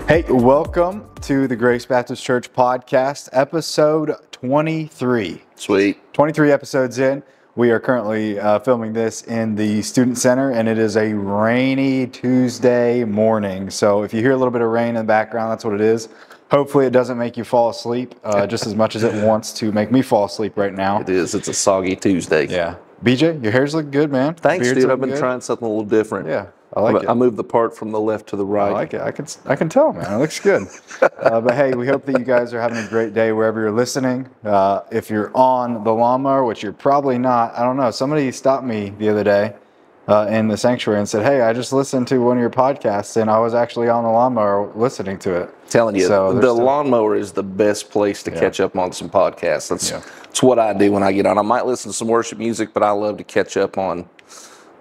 Hey, welcome to the Grace Baptist Church podcast, episode 23. Sweet. 23 episodes in. We are currently filming this in the Student Center, and it is a rainy Tuesday morning. So if you hear a little bit of rain in the background, that's what it is. Hopefully it doesn't make you fall asleep just as much as it wants to make me fall asleep right now. It is. It's a soggy Tuesday. Yeah. BJ, your hair's looking good, man. Thanks, Beard's dude. I've been good. trying something a little different. Yeah, I like it. I moved the part from the left to the right. I like it. I can tell, man. It looks good. But hey, we hope that you guys are having a great day wherever you're listening. If you're on the lawnmower, which you're probably not, I don't know. Somebody stopped me the other day in the sanctuary and said, "Hey, I just listened to one of your podcasts, and I was actually on the lawnmower listening to it." Telling you, So the lawnmower is the best place to catch up on some podcasts. That's what I do when I get on. I might listen to some worship music, but I love to catch up on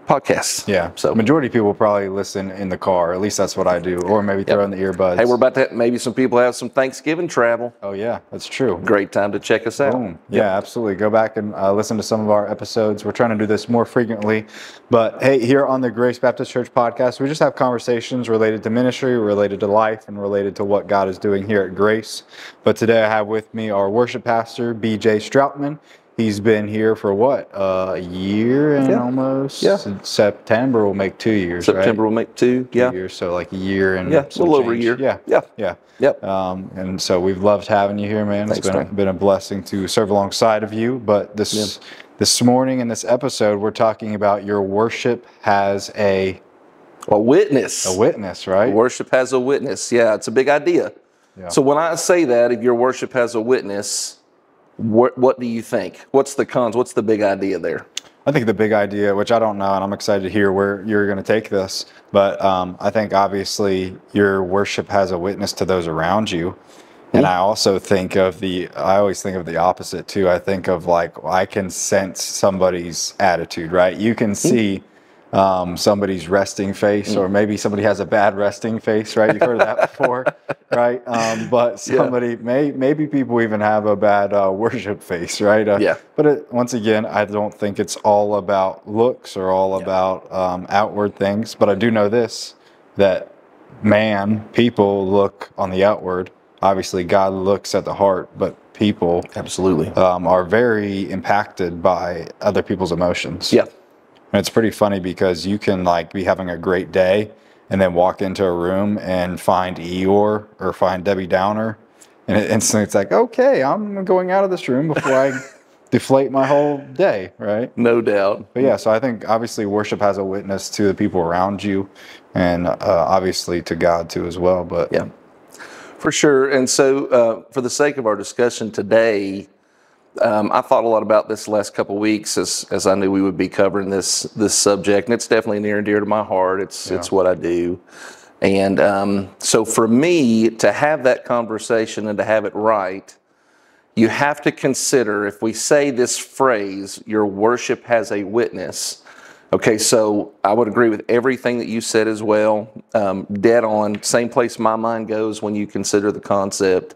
podcasts. Yeah. So majority of people probably listen in the car. At least that's what I do, or maybe throw in the earbuds. Hey, we're about to maybe some people have some Thanksgiving travel. Oh yeah, that's true. Great time to check us out. Boom. Yeah, absolutely. Go back and listen to some of our episodes. We're trying to do this more frequently. But hey, here on the Grace Baptist Church podcast, we just have conversations related to ministry, related to life, and related to what God is doing here at Grace. But today I have with me our worship pastor, BJ Strautman. He's been here for what, a year and almost? Yeah. September will make 2 years, September right? will make two. Yeah. 2 years, so like a year and a little over a year. Yeah. Yeah. Yep. And so we've loved having you here, man. Thanks, It's been a blessing to serve alongside of you. But this morning in this episode, we're talking about your worship has a witness. A witness, right? Worship has a witness. Yeah, it's a big idea. Yeah. So when I say that, if your worship has a witness, what do you think? What's the cons? What's the big idea there? I think the big idea, which I don't know, and I'm excited to hear where you're going to take this, but I think obviously your worship has a witness to those around you. And I also think I always think of the opposite too. I think of I can sense somebody's attitude, right? You can see somebody's resting face, or maybe somebody has a bad resting face, right? You've heard of that before, right? But somebody, maybe people even have a bad worship face, right? But once again, I don't think it's all about looks or all about outward things. But I do know this, that people look on the outward. Obviously, God looks at the heart, but people absolutely are very impacted by other people's emotions. Yeah. And it's pretty funny because you can be having a great day and then walk into a room and find Eeyore or find Debbie Downer. And instantly it's like, okay, I'm going out of this room before I deflate my whole day, right? No doubt. But yeah, so I think obviously worship has a witness to the people around you and obviously to God too as well. But yeah, for sure. And so for the sake of our discussion today, I thought a lot about this the last couple of weeks as I knew we would be covering this subject, and it's definitely near and dear to my heart. It's what I do, and so for me to have that conversation and to have it right, you have to consider, if we say this phrase, your worship has a witness. Okay, so I would agree with everything that you said as well. Dead on, same place my mind goes when you consider the concept.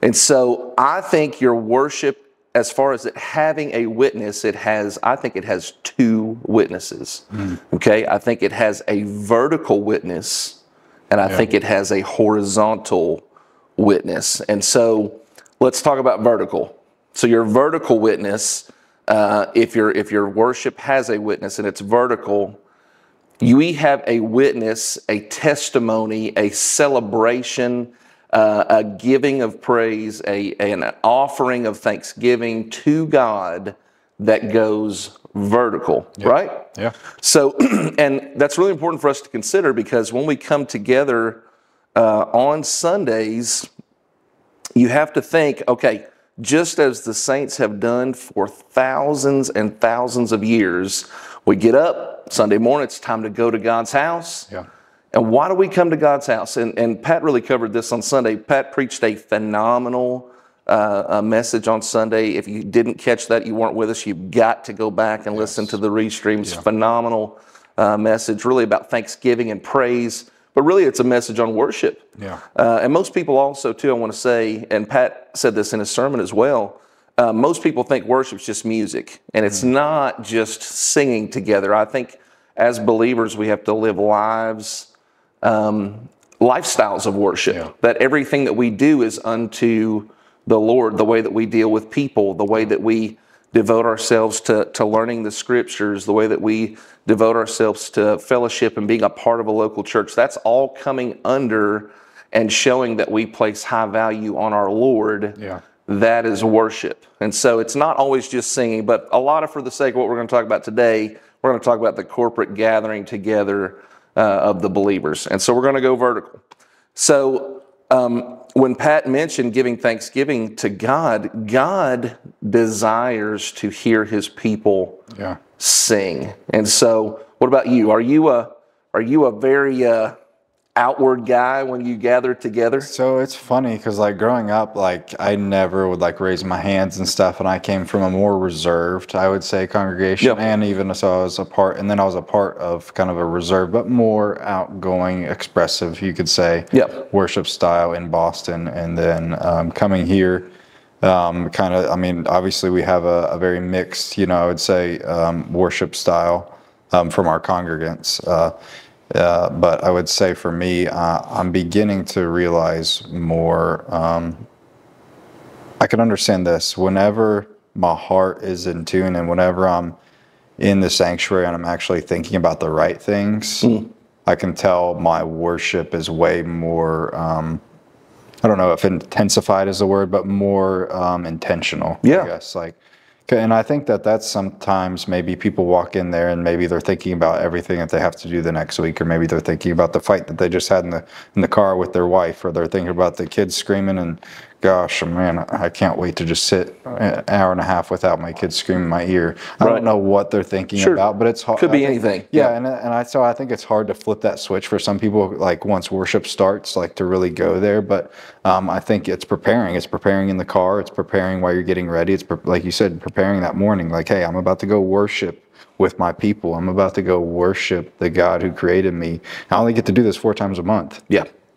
And so I think your worship, as far as it having a witness, I think it has two witnesses. Okay, I think it has a vertical witness, and I think it has a horizontal witness. And so let's talk about vertical. So your vertical witness, if your worship has a witness and it's vertical, we have a witness, a testimony, a celebration, a giving of praise, an offering of thanksgiving to God that goes vertical, right? Yeah. So, and that's really important for us to consider, because when we come together on Sundays, you have to think, okay, just as the saints have done for thousands and thousands of years, we get up Sunday morning, it's time to go to God's house. Yeah. And why do we come to God's house? And Pat really covered this on Sunday. Pat preached a phenomenal message on Sunday. If you didn't catch that, you weren't with us, you've got to go back and listen to the restreams. Phenomenal message, really about thanksgiving and praise. But really, it's a message on worship. Yeah. And most people also, too, I want to say, and Pat said this in his sermon as well, most people think worship's just music. And it's not just singing together. I think as believers, we have to live lives lifestyles of worship, that everything that we do is unto the Lord, the way that we deal with people, the way that we devote ourselves to learning the scriptures, the way that we devote ourselves to fellowship and being a part of a local church. That's all coming under and showing that we place high value on our Lord. That is worship. And so it's not always just singing, but a lot of, for the sake of what we're going to talk about today, we're going to talk about the corporate gathering together of the believers. And so we're going to go vertical. So when Pat mentioned giving thanksgiving to God, God desires to hear his people sing. And so what about you? Are you a very outward guy when you gather together? So it's funny because like growing up, like I never would like raise my hands and stuff, and I came from a more reserved, I would say, congregation, and even so I was a part of kind of a reserved but more outgoing, expressive, you could say, worship style in Boston. And then coming here, obviously we have a very mixed, I would say, worship style from our congregants. But I would say for me, I'm beginning to realize more. I can understand this. Whenever my heart is in tune and whenever I'm in the sanctuary and I'm actually thinking about the right things, I can tell my worship is way more, I don't know if intensified is the word, but more intentional, I guess. And I think that's sometimes maybe people walk in there and maybe they're thinking about everything that they have to do the next week, or maybe they're thinking about the fight that they just had in the car with their wife, or they're thinking about the kids screaming and gosh, man, I can't wait to just sit an hour and a half without my kids screaming in my ear. I don't know what they're thinking about, but it's hard. Could be anything. So I think it's hard to flip that switch for some people, like once worship starts, like to really go there. But I think it's preparing. It's preparing in the car. It's preparing while you're getting ready. It's like you said, preparing that morning. Like, hey, I'm about to go worship with my people. I'm about to go worship the God who created me. I only get to do this 4 times a month.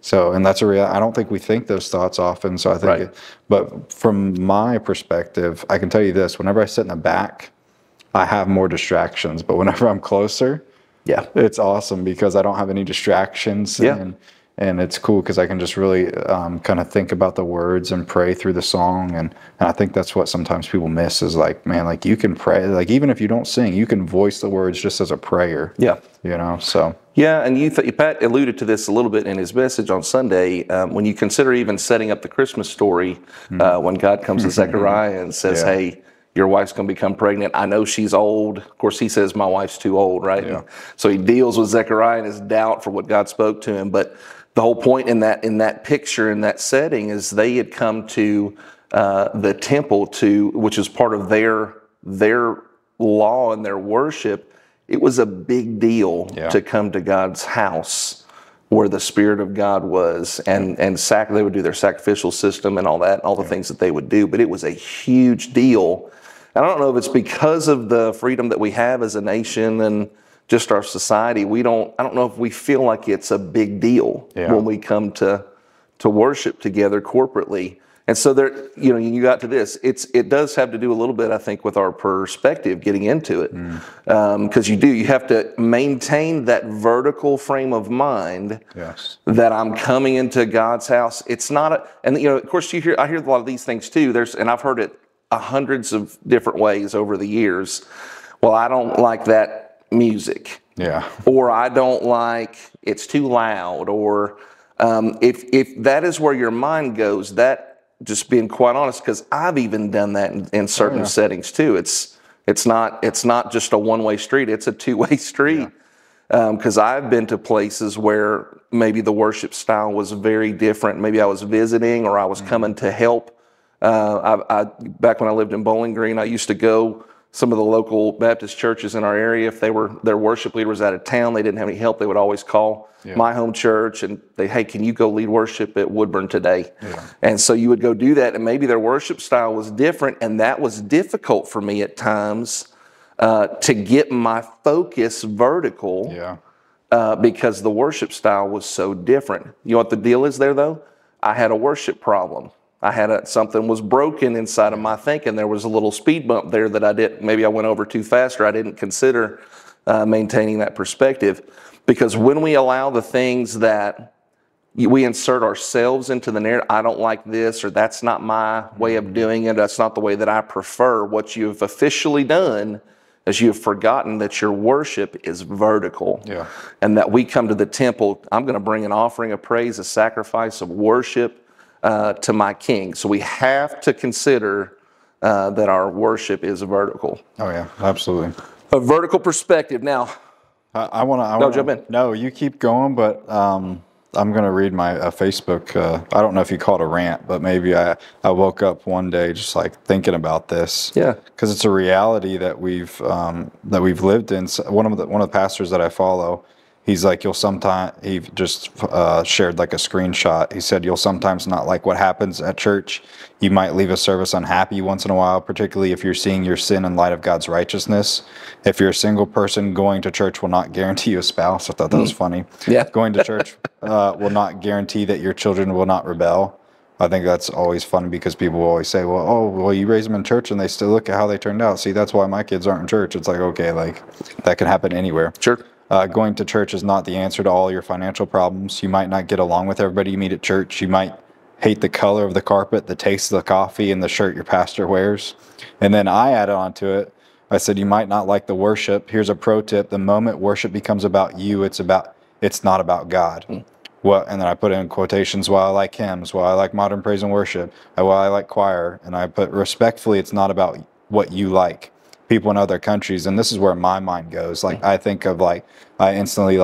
So, and that's a real, I don't think we think those thoughts often. So I think, but from my perspective, I can tell you this, whenever I sit in the back, I have more distractions, but whenever I'm closer, it's awesome because I don't have any distractions. And it's cool because I can just really kind of think about the words and pray through the song. And I think that's what sometimes people miss is like, man, like you can pray, like even if you don't sing, you can voice the words just as a prayer. So. Yeah, and Pat alluded to this a little bit in his message on Sunday. When you consider even setting up the Christmas story, when God comes to Zechariah and says, hey, your wife's going to become pregnant. I know she's old. Of course, he says, my wife's too old, right? So he deals with Zechariah and his doubt for what God spoke to him. But the whole point in that picture, in that setting, is they had come to the temple which is part of their law and their worship. It was a big deal to come to God's house where the Spirit of God was, and they would do their sacrificial system and all that, all the things that they would do. But it was a huge deal. And I don't know if it's because of the freedom that we have as a nation and just our society. I don't know if we feel like it's a big deal when we come to worship together corporately. And so there, you got to this. It does have to do a little bit, I think, with our perspective getting into it, because you have to maintain that vertical frame of mind. That I'm coming into God's house. It's not of course I hear a lot of these things too. And I've heard it hundreds of different ways over the years. Well, I don't like that music. Or I don't like it's too loud. Or if that is where your mind goes, that. Just being quite honest, because I've even done that in certain settings too. It's not just a one-way street; it's a two-way street. Because I've been to places where maybe the worship style was very different. Maybe I was visiting or I was coming to help. Back when I lived in Bowling Green, I used to go some of the local Baptist churches in our area. If their worship leader was out of town, they didn't have any help, they would always call my home church and hey, can you go lead worship at Woodburn today? And so you would go do that, and maybe their worship style was different, and that was difficult for me at times to get my focus vertical because the worship style was so different. You know what the deal is there, though? I had a worship problem. Something was broken inside of my thinking. There was a little speed bump there that maybe I went over too fast, or I didn't consider maintaining that perspective. Because when we allow the things that we insert ourselves into the narrative. I don't like this, or that's not my way of doing it. That's not the way that I prefer. What you've officially done is you've forgotten that your worship is vertical. Yeah. And that we come to the temple, I'm going to bring an offering of praise, a sacrifice of worship to my King. So we have to consider that our worship is vertical. Oh yeah, absolutely. A vertical perspective. Now, I want to jump in. No, you keep going, but I'm going to read my Facebook. I don't know if you call it a rant, but maybe I woke up one day just like thinking about this. Yeah. Because it's a reality that we've lived in. So one of the pastors that I follow, he's like, he just shared like a screenshot. He said, you'll sometimes not like what happens at church. You might leave a service unhappy once in a while, particularly if you're seeing your sin in light of God's righteousness. If you're a single person, going to church will not guarantee you a spouse. I thought that was funny. Yeah. Going to church will not guarantee that your children will not rebel. I think that's always fun because people will always say, well, you raise them in church and they still look at how they turned out. See, that's why my kids aren't in church. It's like, okay, like that can happen anywhere. Sure. Going to church is not the answer to all your financial problems. You might not get along with everybody you meet at church. You might hate the color of the carpet, the taste of the coffee, and the shirt your pastor wears. And then I added on to it, I said, you might not like the worship. Here's a pro tip. The moment worship becomes about you, it's not about God. Well, and then I put in quotations, while I like hymns, while I like modern praise and worship, while I like choir. And I put respectfully, it's not about what you like. People in other countries, and this is where my mind goes. Like I think of I instantly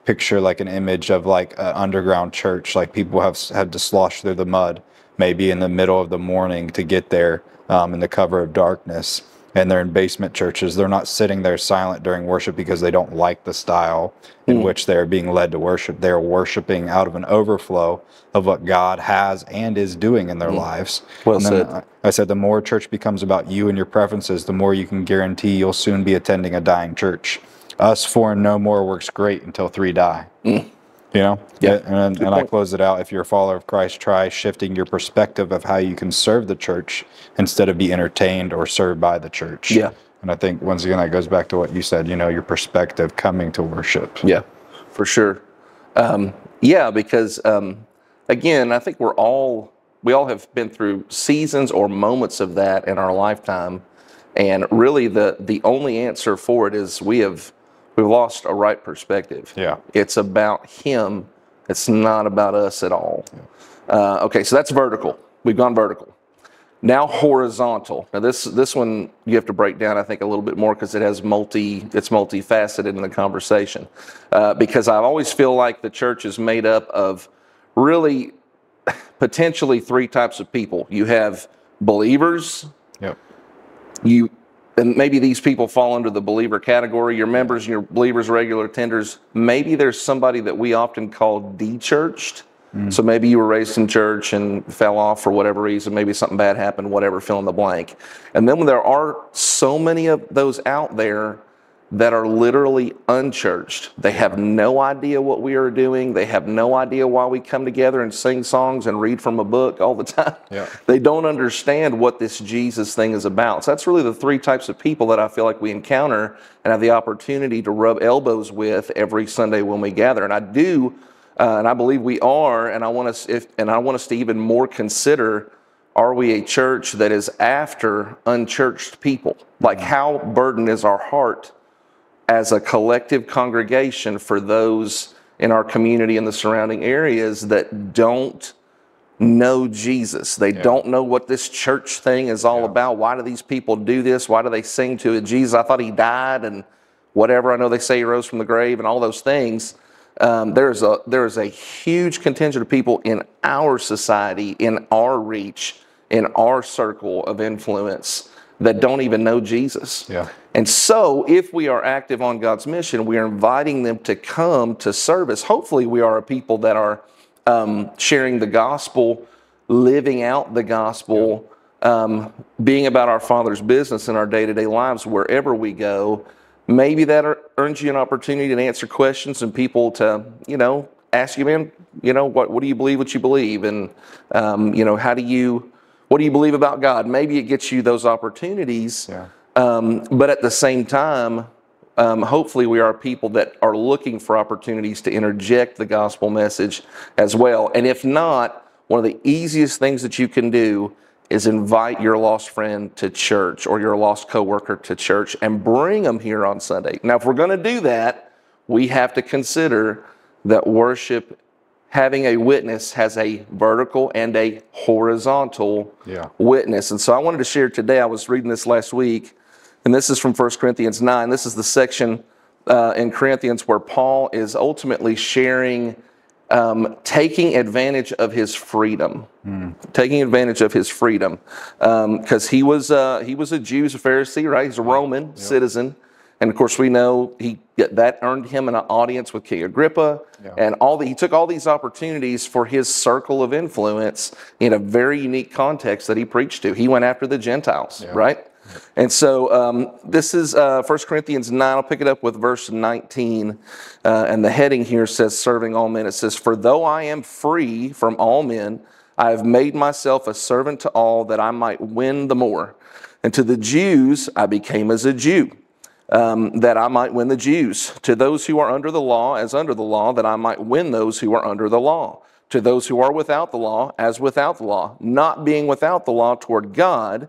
picture like an image of like an underground church. Like people have to slosh through the mud, maybe in the middle of the morning to get there in the cover of darkness. And they're in basement churches. They're not sitting there silent during worship because they don't like the style in which they're being led to worship. They're worshiping out of an overflow of what God has and is doing in their lives. Well and said. I said, the more church becomes about you and your preferences, the more you can guarantee you'll soon be attending a dying church. Us 4 and no more works great until 3 die. You know? Yeah. And I close it out. If you're a follower of Christ, try shifting your perspective of how you can serve the church instead of be entertained or served by the church. Yeah. And I think, once again, that goes back to what you said, your perspective coming to worship. Yeah, for sure. Because, again, I think we all have been through seasons or moments of that in our lifetime. And really the only answer for it is we've lost a right perspective. Yeah. It's about him. It's not about us at all. Yeah. Okay, so that's vertical. We've gone vertical. Now horizontal. Now this one you have to break down, I think, a little bit more because it's multifaceted in the conversation. Because I always feel like the church is made up of really potentially 3 types of people. You have believers. Yep. And maybe these people fall under the believer category. Your members and your believers, regular attenders. Maybe there's somebody that we often call de-churched. So maybe you were raised in church and fell off for whatever reason. Maybe something bad happened, whatever, fill in the blank. And then there are so many of those out there that are literally unchurched. They have no idea what we are doing. They have no idea why we come together and sing songs and read from a book all the time. Yeah. They don't understand what this Jesus thing is about. So that's really the 3 types of people that I feel like we encounter and have the opportunity to rub elbows with every Sunday when we gather. And I do, and I believe we are, and I want us to even more consider, are we a church that is after unchurched people? Like, how burdened is our heart as a collective congregation for those in our community and the surrounding areas that don't know Jesus? They don't know what this church thing is all about. Why do these people do this? Why do they sing to it? Jesus, I thought he died and whatever. I know they say he rose from the grave and all those things. There is a huge contingent of people in our society, in our reach, in our circle of influence that don't even know Jesus. Yeah. And so if we are active on God's mission, we are inviting them to come to service. Hopefully we are a people that are sharing the gospel, living out the gospel, being about our Father's business in our day-to-day lives wherever we go. Maybe that earns you an opportunity to answer questions and people to, ask you, man, what do you believe what you believe? And, what do you believe about God? Maybe it gets you those opportunities. Yeah. But at the same time, hopefully we are people that are looking for opportunities to interject the gospel message as well. And if not, one of the easiest things that you can do is invite your lost friend to church or your lost coworker to church and bring them here on Sunday. Now, if we're going to do that, we have to consider that worship, having a witness, has a vertical and a horizontal witness. And so I wanted to share today, I was reading this last week, and this is from 1 Corinthians 9. This is the section in Corinthians where Paul is ultimately sharing, taking advantage of his freedom. Taking advantage of his freedom. Because he was a Jew, a Pharisee, right? He's a Roman citizen. And of course, we know that earned him an audience with King Agrippa, and he took all these opportunities for his circle of influence in a very unique context that he preached to. He went after the Gentiles, right? And so this is 1 Corinthians 9. I'll pick it up with verse 19. And the heading here says, serving all men. It says, for though I am free from all men, I have made myself a servant to all that I might win the more. And to the Jews I became as a Jew, that I might win the Jews. To those who are under the law, as under the law, that I might win those who are under the law. To those who are without the law, as without the law, not being without the law toward God,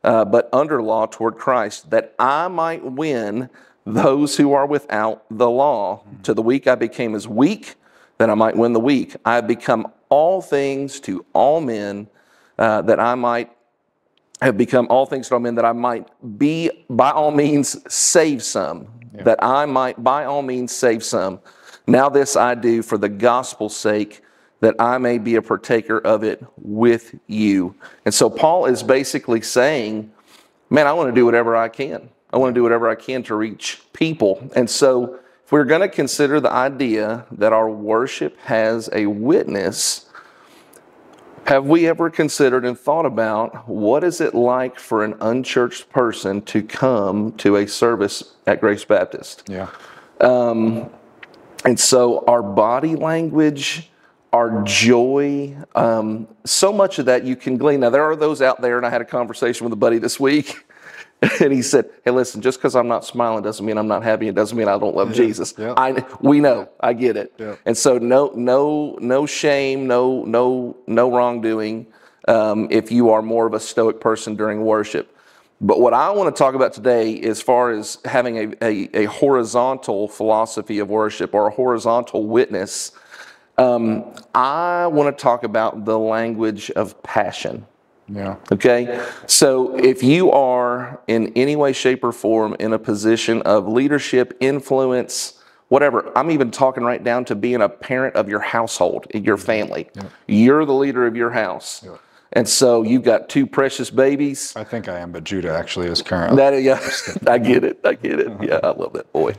but under law toward Christ, that I might win those who are without the law. To the weak I became as weak, that I might win the weak. I have become all things to all men, that I might have become all things to all men, that I might be by all means save some, that I might by all means save some. Now this I do for the gospel's sake, that I may be a partaker of it with you. And so Paul is basically saying, man, I want to do whatever I can. I want to do whatever I can to reach people. And so if we're going to consider the idea that our worship has a witness, have we ever considered and thought about what is it like for an unchurched person to come to a service at Grace Baptist? And so our body language, our joy, so much of that you can glean. Now, there are those out there, and I had a conversation with a buddy this week, and he said, hey, listen, just because I'm not smiling doesn't mean I'm not happy. It doesn't mean I don't love Jesus. We know, I get it. And so no shame, no wrongdoing if you are more of a stoic person during worship. But what I want to talk about today, as far as having a horizontal philosophy of worship or a horizontal witness, I want to talk about the language of passion. Okay? So if you are in any way, shape, or form in a position of leadership, influence, whatever, I'm even talking right down to being a parent of your household, your family. You're the leader of your house. And so you've got two precious babies. I think I am, but Judah actually is currently. I get it. Yeah, I love that boy.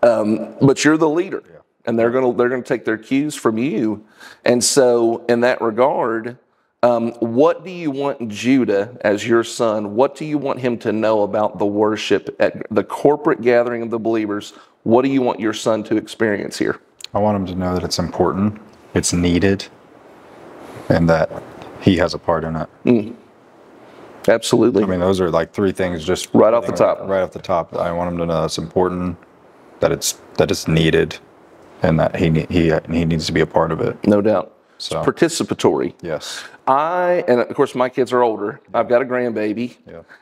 But you're the leader. And they're going to take their cues from you. And so in that regard, what do you want Judah, as your son, what do you want him to know about the worship at the corporate gathering of the believers? What do you want your son to experience here? I want him to know that it's important, it's needed, and that he has a part in it. Absolutely. I mean, those are like three things just right off the top. Right off the top. I want him to know it's important, that it's needed, and that he needs to be a part of it. No doubt. So, it's participatory. Yes. And of course my kids are older. I've got a grandbaby.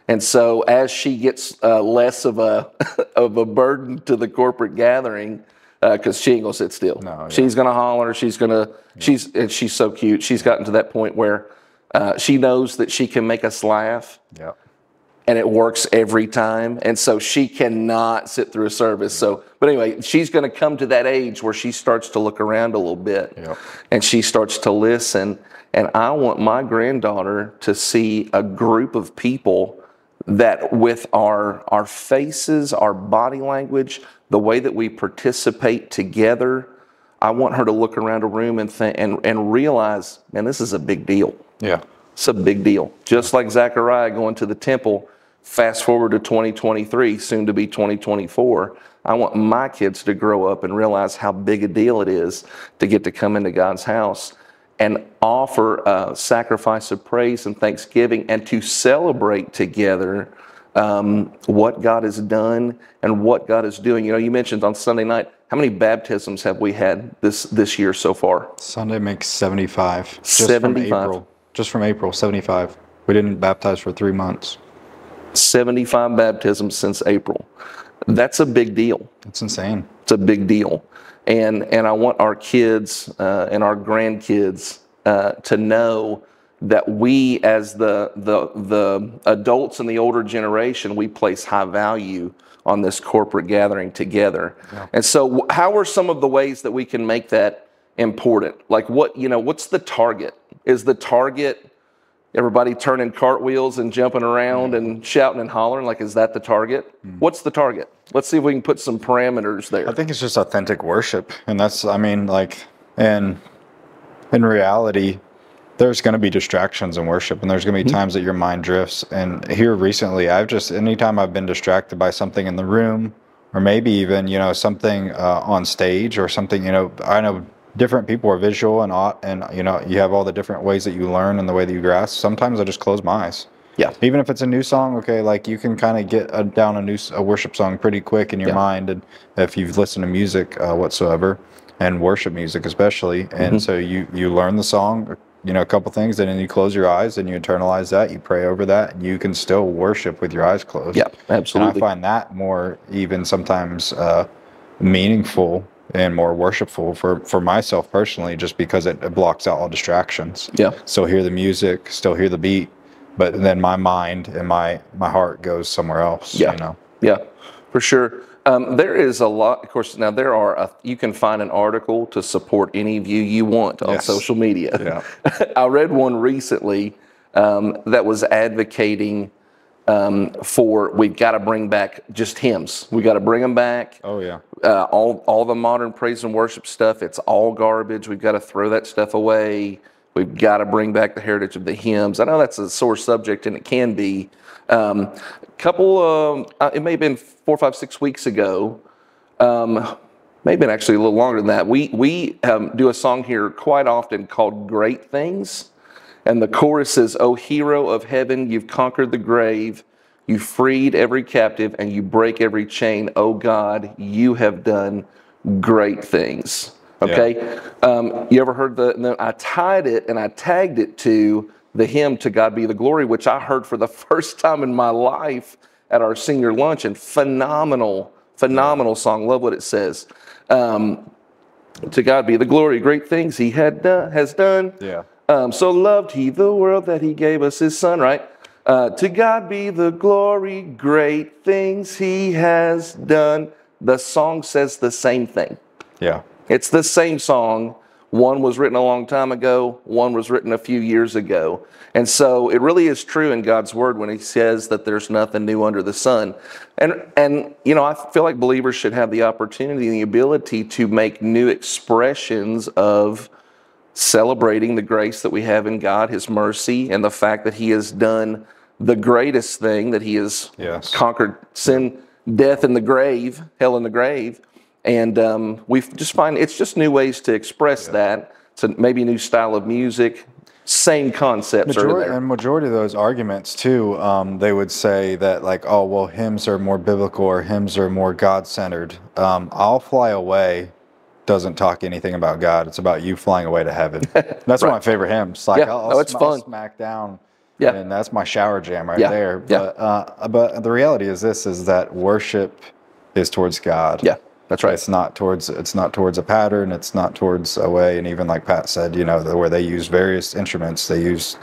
And so as she gets less of a burden to the corporate gathering, because she ain't gonna sit still. She's gonna holler. She's so cute. She's gotten to that point where she knows that she can make us laugh. And it works every time. And so she cannot sit through a service. But anyway, she's going to come to that age where she starts to look around a little bit. And she starts to listen. And I want my granddaughter to see a group of people that with our faces, our body language, the way that we participate together, I want her to look around a room and realize, man, this is a big deal. It's a big deal. Just like Zechariah going to the temple, fast forward to 2023, soon to be 2024. I want my kids to grow up and realize how big a deal it is to get to come into God's house and offer a sacrifice of praise and thanksgiving and to celebrate together what God has done and what God is doing. You mentioned on Sunday night, how many baptisms have we had this year so far? Sunday makes 75. Just 75. from April. Just from April, 75. We didn't baptize for 3 months. 75 baptisms since April. That's a big deal. It's insane. It's a big deal. And I want our kids and our grandkids to know that we, as the adults in the older generation, we place high value on this corporate gathering together. Yeah. And so how are some of the ways that we can make that important? Like what's the target? Is the target everybody turning cartwheels and jumping around and shouting and hollering? Like, is that the target? What's the target? Let's see if we can put some parameters there. I think it's just authentic worship. And that's, and in reality, there's going to be distractions in worship, and there's going to be times that your mind drifts. And here recently, anytime I've been distracted by something in the room, or maybe even, something on stage or something, I know different people are visual and you have all the different ways that you learn and the way that you grasp. Sometimes I just close my eyes. Yeah. Even if it's a new song, okay, like you can kind of get down a worship song pretty quick in your mind, and if you've listened to music whatsoever, and worship music especially, and so you learn the song, a couple things, and then you close your eyes and you internalize that, you pray over that, and you can still worship with your eyes closed. Yeah, absolutely. And I find that more even sometimes meaningful and more worshipful for myself personally, just because it blocks out all distractions. Yeah. Still hear the music, still hear the beat, but then my mind and my heart goes somewhere else. Yeah. Yeah, for sure. There is a lot, of course, now you can find an article to support any view you want on social media. Yeah. I read one recently that was advocating for we've got to bring back just hymns. We got to bring them back. Oh yeah. All the modern praise and worship stuff, it's all garbage. We've got to throw that stuff away. We've got to bring back the heritage of the hymns. I know that's a sore subject, and it can be. It may have been 4, 5, 6 weeks ago. May have been actually a little longer than that. We do a song here quite often called "Great Things." And the chorus is, "O hero of heaven, you've conquered the grave. You freed every captive and you break every chain. Oh God, you have done great things." Okay. Yeah. You ever heard I tied it and I tagged it to the hymn "To God Be the Glory," which I heard for the first time in my life at our senior lunch, and phenomenal song. Love what it says. To God be the glory, great things he has done. Yeah. So loved he the world that he gave us his son, right? To God be the glory, great things he has done. The song says the same thing. Yeah. It's the same song. One was written a long time ago. One was written a few years ago. And so it really is true in God's word when he says that there's nothing new under the sun. And I feel like believers should have the opportunity and the ability to make new expressions of celebrating the grace that we have in God, his mercy, and the fact that he has done the greatest thing, that he has conquered sin, death, and the grave, hell and the grave. And we just find it's just new ways to express that. So maybe a new style of music, same concepts are there. And majority of those arguments too, they would say that like, oh, well, hymns are more biblical or hymns are more God-centered. "I'll Fly Away" doesn't talk anything about God. It's about you flying away to heaven. That's one of my favorite hymns. Like, it's fun. I'll smack down. Yeah. And that's my shower jam right there. Yeah. But the reality is that worship is towards God. Yeah. That's right. It's not towards a pattern. It's not towards a way. And even like Pat said, where they use various instruments, they use,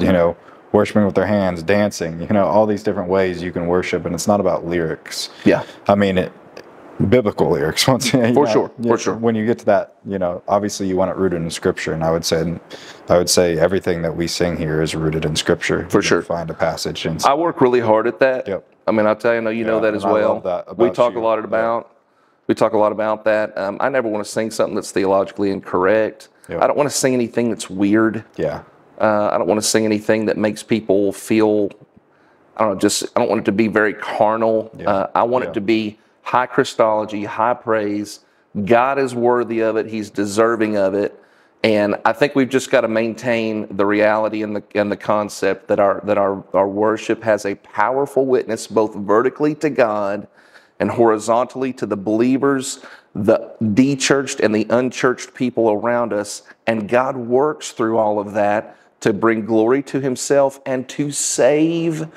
worshiping with their hands, dancing, all these different ways you can worship. And it's not about lyrics. Yeah. Biblical lyrics. Once for sure. When you get to that, obviously you want it rooted in Scripture. And I would say everything that we sing here is rooted in Scripture. For sure. Find a passage. And I work really hard at that. Yep. I'll tell you, you know that as well. I love that about we talk you. a lot about. We talk a lot about that. I never want to sing something that's theologically incorrect. Yep. I don't want to sing anything that's weird. Yeah. I don't want to sing anything that makes people feel, I don't want it to be very carnal. Yeah. I want it to be high Christology, high praise. God is worthy of it. He's deserving of it. And I think we've just got to maintain the reality and the concept that our worship has a powerful witness, both vertically to God and horizontally to the believers, the de-churched and the unchurched people around us. And God works through all of that to bring glory to himself and to save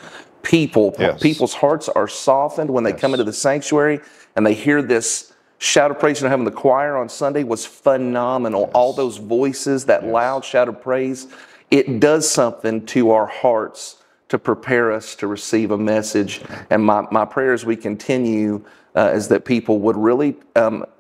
people. Yes. People's hearts are softened when they come into the sanctuary and they hear this shout of praise. Having the choir on Sunday was phenomenal. All those voices, that loud shout of praise, it does something to our hearts to prepare us to receive a message. And my prayer as we continue is that people would really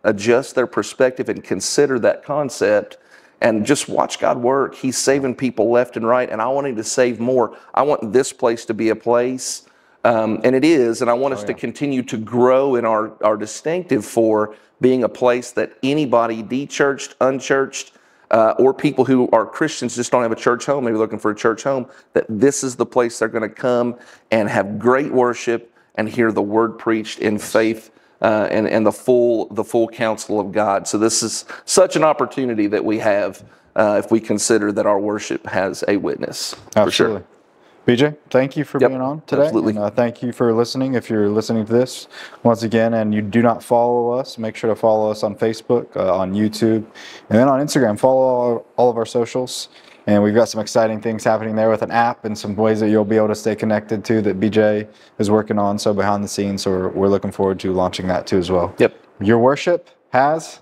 adjust their perspective and consider that concept and just watch God work. He's saving people left and right, and I want him to save more. I want this place to be a place, and it is, and I want us to continue to grow in our distinctive for being a place that anybody, de-churched, unchurched, or people who are Christians just don't have a church home, maybe looking for a church home, that this is the place they're going to come and have great worship and hear the word preached in faith and the full counsel of God. So this is such an opportunity that we have if we consider that our worship has a witness. Absolutely. For sure. BJ, thank you for being on today. Absolutely. And thank you for listening. If you're listening to this once again and you do not follow us, make sure to follow us on Facebook, on YouTube, and then on Instagram. Follow all of our socials. And we've got some exciting things happening there with an app and some ways that you'll be able to stay connected to that BJ is working on. So behind the scenes, so we're looking forward to launching that too as well. Yep. Your worship has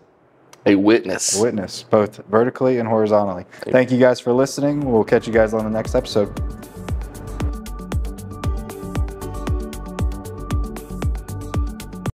a witness. A witness, both vertically and horizontally. Thank you guys for listening. We'll catch you guys on the next episode.